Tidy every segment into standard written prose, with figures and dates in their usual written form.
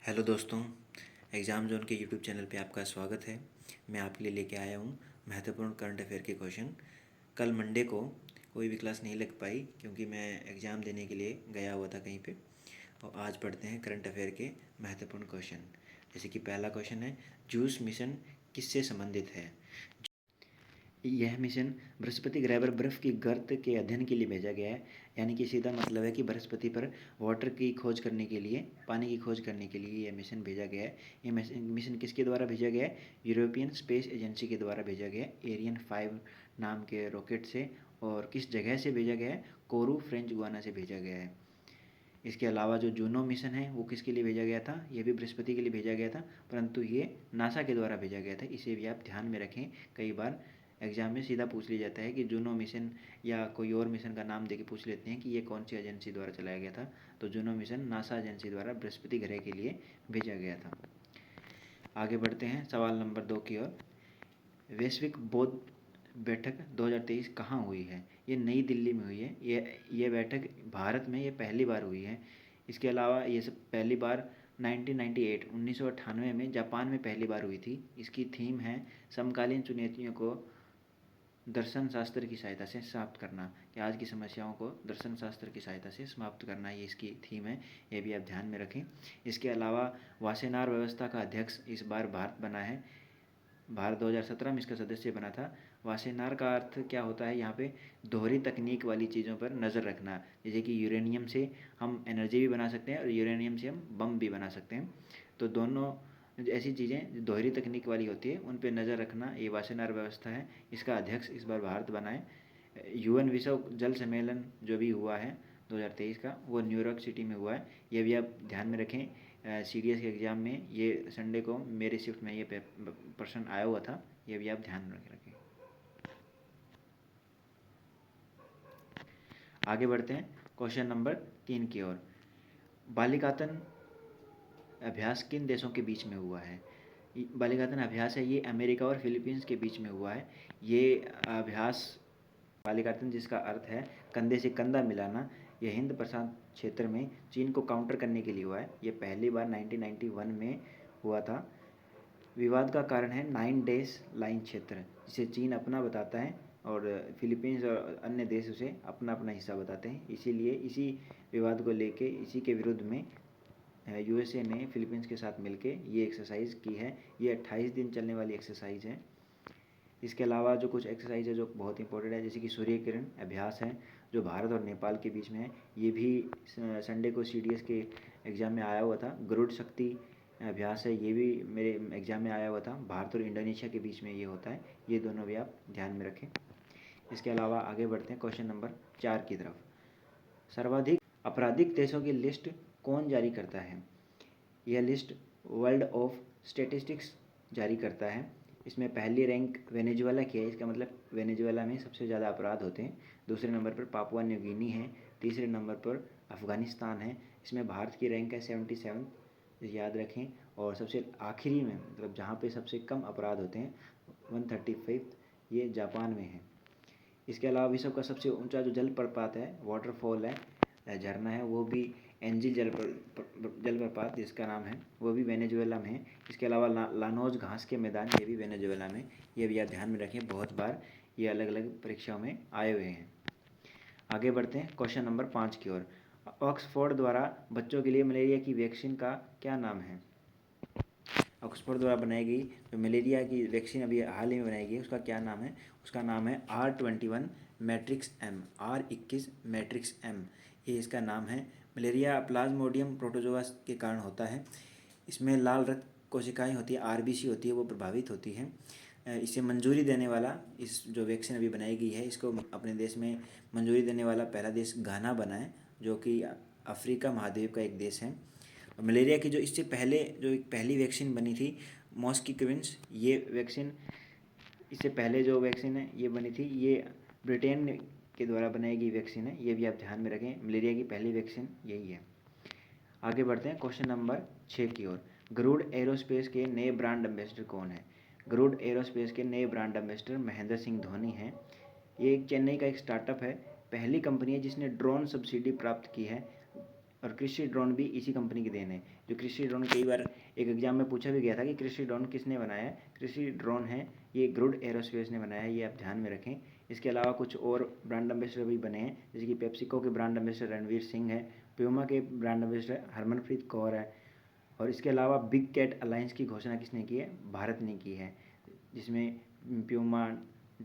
Hello दोस्तों, exam zone के YouTube channel पे आपका स्वागत है। मैं आपके लिए लेके आया हूँ महत्वपूर्ण करंट अफेयर के क्वेश्चन। कल मंडे को कोई भी क्लास नहीं लग पाई क्योंकि मैं एग्ज़ाम देने के लिए गया हुआ था कहीं पे। और आज पढ़ते हैं करंट अफेयर के महत्वपूर्ण क्वेश्चन। जैसे कि पहला क्वेश्चन है, जूस मिशन किससे संबंधित है? यह मिशन बृहस्पति ग्रह पर बर्फ़ की गर्त के अध्ययन के लिए भेजा गया है। यानी कि सीधा मतलब है कि बृहस्पति पर वाटर की खोज करने के लिए, पानी की खोज करने के लिए यह मिशन भेजा गया है। ये मिशन किसके द्वारा भेजा गया है? यूरोपियन स्पेस एजेंसी के द्वारा भेजा गया है, एरियन 5 नाम के रॉकेट से। और किस जगह से भेजा गया है? कोरू, फ्रेंच गुयाना से भेजा गया है। इसके अलावा जो जूनो मिशन है वो किसके लिए भेजा गया था? ये भी बृहस्पति के लिए भेजा गया था, परंतु ये नासा के द्वारा भेजा गया था। इसे भी आप ध्यान में रखें। कई बार एग्जाम में सीधा पूछ लिया जाता है कि जूनो मिशन या कोई और मिशन का नाम देके पूछ लेते हैं कि ये कौन सी एजेंसी द्वारा चलाया गया था। तो जूनो मिशन नासा एजेंसी द्वारा बृहस्पति ग्रह के लिए भेजा गया था। आगे बढ़ते हैं सवाल नंबर 2 की ओर। वैश्विक बौद्ध बैठक 2023 कहाँ हुई है? ये नई दिल्ली में हुई है। ये बैठक भारत में ये पहली बार हुई है। इसके अलावा ये सब पहली बार 1998 में जापान में पहली बार हुई थी। इसकी थीम है समकालीन चुनौतियों को दर्शन शास्त्र की सहायता से समाप्त करना, कि आज की समस्याओं को दर्शन शास्त्र की सहायता से समाप्त करना, ये इसकी थीम है। ये भी आप ध्यान में रखें। इसके अलावा वासेनार व्यवस्था का अध्यक्ष इस बार भारत बना है। भारत 2017 में इसका सदस्य बना था। वासेनार का अर्थ क्या होता है? यहाँ पे दोहरी तकनीक वाली चीज़ों पर नज़र रखना। जैसे कि यूरेनियम से हम एनर्जी भी बना सकते हैं और यूरेनियम से हम बम भी बना सकते हैं। तो दोनों ऐसी चीज़ें जो दोहरी तकनीक वाली होती है उन पर नज़र रखना, ये वासेनार व्यवस्था है। इसका अध्यक्ष इस बार भारत बना है। यूएन विश्व जल सम्मेलन जो भी हुआ है 2023 का, वो न्यूयॉर्क सिटी में हुआ है। ये भी आप ध्यान में रखें। सीडीएस के एग्ज़ाम में ये संडे को मेरे शिफ्ट में ये प्रश्न आया हुआ था। ये भी आप ध्यान में रखें। आगे बढ़ते हैं क्वेश्चन नंबर 3 की ओर। बालिकातन अभ्यास किन देशों के बीच में हुआ है? बालिकातन अभ्यास है ये अमेरिका और फिलीपींस के बीच में हुआ है। ये अभ्यास बालिकातन, जिसका अर्थ है कंधे से कंधा मिलाना, यह हिंद प्रशांत क्षेत्र में चीन को काउंटर करने के लिए हुआ है। ये पहली बार 1991 में हुआ था। विवाद का कारण है 9 डेज लाइन क्षेत्र, जिसे चीन अपना बताता है और फिलीपींस और अन्य देश उसे अपना अपना हिस्सा बताते हैं। इसीलिए इसी विवाद को लेके, इसी के विरुद्ध में यूएसए ने फिलीपींस के साथ मिलके ये एक्सरसाइज की है। ये 28 दिन चलने वाली एक्सरसाइज है। इसके अलावा जो कुछ एक्सरसाइज है जो बहुत इंपॉर्टेंट है, जैसे कि सूर्य किरण अभ्यास है जो भारत और नेपाल के बीच में है। ये भी संडे को सीडीएस के एग्ज़ाम में आया हुआ था। गरुड़ शक्ति अभ्यास है, ये भी मेरे एग्ज़ाम में आया हुआ था। भारत और इंडोनेशिया के बीच में ये होता है। ये दोनों भी आप ध्यान में रखें। इसके अलावा आगे बढ़ते हैं क्वेश्चन नंबर 4 की तरफ। सर्वाधिक आपराधिक देशों की लिस्ट कौन जारी करता है? यह लिस्ट वर्ल्ड ऑफ स्टेटिस्टिक्स जारी करता है। इसमें पहली रैंक वेनेजुएला की है। इसका मतलब वेनेजुएला में सबसे ज़्यादा अपराध होते हैं। दूसरे नंबर पर पापुआ न्यू गिनी है। तीसरे नंबर पर अफ़गानिस्तान है। इसमें भारत की रैंक है 77, याद रखें। और सबसे आखिरी में, मतलब जहाँ पे सबसे कम अपराध होते हैं, 135, ये जापान में है। इसके अलावा विश्व का सबसे ऊंचा जो जलप्रपात है, वाटरफॉल है, झरना है, वो भी एंजिल जलप्रपात जिसका नाम है, वो भी वेनेजुएला में है। इसके अलावा लानोज घास के मैदान, ये भी वेनेजुएला में। ये भी आप ध्यान में रखें, बहुत बार ये अलग अलग परीक्षाओं में आए हुए हैं। आगे बढ़ते हैं क्वेश्चन नंबर 5 की ओर। ऑक्सफोर्ड द्वारा बच्चों के लिए मलेरिया की वैक्सीन का क्या नाम है? ऑक्सफोर्ड द्वारा बनाई गई जो मलेरिया की वैक्सीन अभी हाल ही में बनाई गई, उसका क्या नाम है? उसका नाम है R21 matrix M, R21 matrix M, ये इसका नाम है। मलेरिया प्लाज्मोडियम प्रोटोजोआ के कारण होता है। इसमें लाल रक्त कोशिकाएं होती है, RBC होती है, वो प्रभावित होती हैं। इसे मंजूरी देने वाला, इस जो वैक्सीन अभी बनाई गई है, इसको अपने देश में मंजूरी देने वाला पहला देश घाना बना है, जो कि अफ्रीका महाद्वीप का एक देश है। मलेरिया की जो इससे पहले जो एक पहली वैक्सीन बनी थी, मॉस्किटोविंस, ये वैक्सीन, इससे पहले जो वैक्सीन है ये बनी थी, ये ब्रिटेन के द्वारा बनाई गई वैक्सीन है। ये भी आप ध्यान में रखें, मलेरिया की पहली वैक्सीन यही है। आगे बढ़ते हैं क्वेश्चन नंबर 6 की ओर। गरुड़ एरोस्पेस के नए ब्रांड एम्बेसडर कौन है? गरुड़ एरोस्पेस के नए ब्रांड एम्बेसडर महेंद्र सिंह धोनी हैं। ये एक चेन्नई का एक स्टार्टअप है, पहली कंपनी है जिसने ड्रोन सब्सिडी प्राप्त की है। और कृषि ड्रोन भी इसी कंपनी की देन है। जो कृषि ड्रोन कई बार एक एग्जाम में पूछा भी गया था कि कृषि ड्रोन किसने बनाया है, कृषि ड्रोन है ये ग्रुड एरोस्पेस ने बनाया है, ये आप ध्यान में रखें। इसके अलावा कुछ और ब्रांड एम्बेसडर भी बने हैं, जैसे कि पेप्सिको के ब्रांड एम्बेसडर रणवीर सिंह है, प्यूमा के ब्रांड एम्बेसडर हरमनप्रीत कौर है। और इसके अलावा बिग कैट अलायंस की घोषणा किसने की है, भारत ने की है, जिसमें प्यूमा,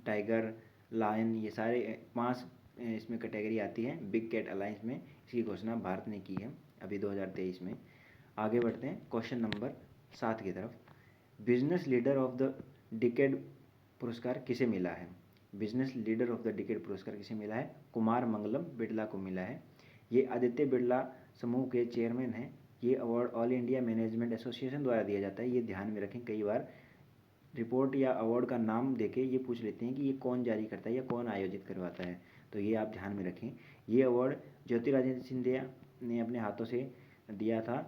टाइगर, लायन, ये सारे 5 इसमें कैटेगरी आती है बिग कैट अलायंस में। इसकी घोषणा भारत ने की है अभी 2023 में। आगे बढ़ते हैं क्वेश्चन नंबर 7 की तरफ। Business leader of the decade पुरस्कार किसे मिला है? Business leader of the decade पुरस्कार किसे मिला है? कुमार मंगलम बिड़ला को मिला है। ये आदित्य बिड़ला समूह के चेयरमैन हैं। ये award all India management association द्वारा दिया जाता है, ये ध्यान में रखें। कई बार रिपोर्ट या अवार्ड का नाम देके ये पूछ लेते हैं कि ये कौन जारी करता है या कौन आयोजित करवाता है, तो ये आप ध्यान में रखें। ये अवार्ड ज्योतिरादित्य सिंधिया ने अपने हाथों से दिया था,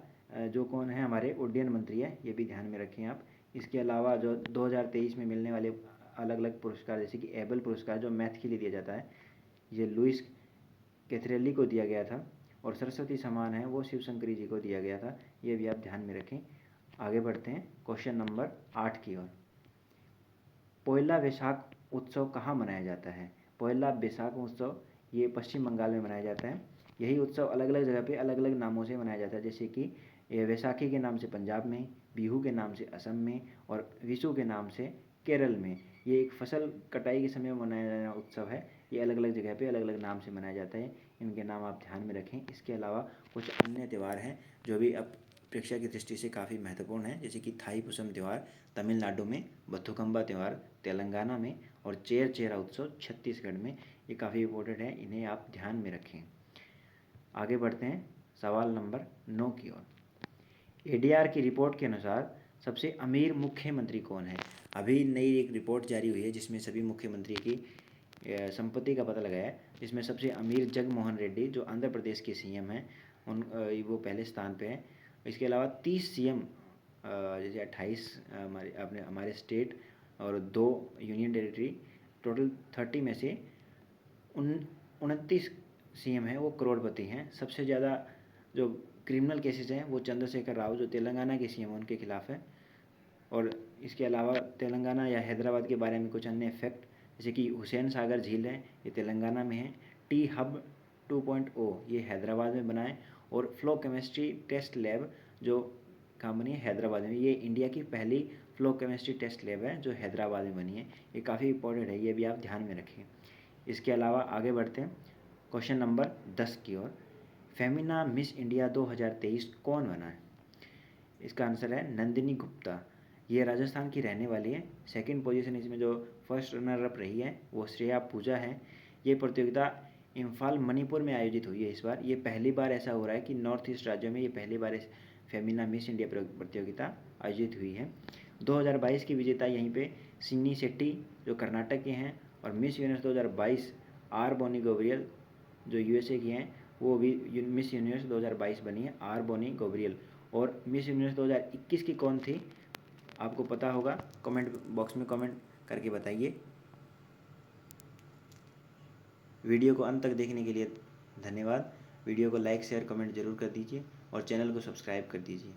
जो कौन है, हमारे उड्डयन मंत्री है, ये भी ध्यान में रखें आप। इसके अलावा जो 2023 में मिलने वाले अलग अलग पुरस्कार, जैसे कि एबल पुरस्कार जो मैथ के लिए दिया जाता है, ये लुइस कैथरेली को दिया गया था। और सरस्वती सम्मान है वो शिवशंकरी जी को दिया गया था, ये भी आप ध्यान में रखें। आगे बढ़ते हैं क्वेश्चन नंबर 8 की ओर। पोयला वैशाख उत्सव कहाँ मनाया जाता है? पोयला वैशाख उत्सव ये पश्चिम बंगाल में मनाया जाता है। यही उत्सव अलग अलग जगह पे अलग अलग नामों से मनाया जाता है, जैसे कि ये वैसाखी के नाम से पंजाब में, बिहू के नाम से असम में, और विशु के नाम से केरल में। ये एक फसल कटाई के समय मनाया जाने वाला उत्सव है। ये अलग अलग जगह पे अलग अलग नाम से मनाया जाता है, इनके नाम आप ध्यान में रखें। इसके अलावा कुछ अन्य त्यौहार हैं जो भी अब परीक्षा की दृष्टि से काफ़ी महत्वपूर्ण है, जैसे कि थाई पुसम त्यौहार तमिलनाडु में, बथुकम्बा त्यौहार तेलंगाना में, और चेर चेरा उत्सव छत्तीसगढ़ में। ये काफ़ी इंपॉर्टेंट है, इन्हें आप ध्यान में रखें। आगे बढ़ते हैं सवाल नंबर 9 की ओर। एडीआर की रिपोर्ट के अनुसार सबसे अमीर मुख्यमंत्री कौन है? अभी नई एक रिपोर्ट जारी हुई है जिसमें सभी मुख्यमंत्री की संपत्ति का पता लगाया है, जिसमें सबसे अमीर जगनमोहन रेड्डी जो आंध्र प्रदेश के सीएम हैं, वो पहले स्थान पे हैं। इसके अलावा 30 सीएम, जैसे 28 हमारे स्टेट और 2 यूनियन टेरिटरी, टोटल 30 में से 29 सीएम हैं वो करोड़पति हैं। सबसे ज़्यादा जो क्रिमिनल केसेस हैं वो चंद्रशेखर राव जो तेलंगाना के सीएम उनके खिलाफ है। और इसके अलावा तेलंगाना या हैदराबाद के बारे में कुछ अन्य फैक्ट, जैसे कि हुसैन सागर झील है ये तेलंगाना में है, टी हब 2.0 ये हैदराबाद में बना है, और फ्लो केमिस्ट्री टेस्ट लैब जो कहाँ बनी है, हैदराबाद में। ये इंडिया की पहली फ्लो केमिस्ट्री टेस्ट लैब है जो हैदराबाद में बनी है। ये काफ़ी इंपॉर्टेंट है, ये भी आप ध्यान में रखें। इसके अलावा आगे बढ़ते हैं क्वेश्चन नंबर 10 की ओर। फेमिना मिस इंडिया 2023 कौन बना है? इसका आंसर है नंदिनी गुप्ता। ये राजस्थान की रहने वाली है। सेकंड पोजीशन इसमें जो फर्स्ट रनर अप रही है वो श्रेया पूजा है। ये प्रतियोगिता इम्फाल मणिपुर में आयोजित हुई है इस बार। ये पहली बार ऐसा हो रहा है कि नॉर्थ ईस्ट राज्यों में ये पहली बार इस फेमिना मिस इंडिया प्रतियोगिता आयोजित हुई है। 2022 की विजेता यहीं पे सिन्नी शेट्टी जो कर्नाटक के हैं, और मिस यूनिवर्स 2022 आर बोनी गोब्रियल जो यूएसए की हैं, वो भी मिस यूनिवर्स 2022 बनी है, आर बोनी गोब्रियल। और मिस यूनिवर्स 2021 की कौन थी, आपको पता होगा, कमेंट बॉक्स में कमेंट करके बताइए। वीडियो को अंत तक देखने के लिए धन्यवाद। वीडियो को लाइक शेयर कमेंट जरूर कर दीजिए और चैनल को सब्सक्राइब कर दीजिए।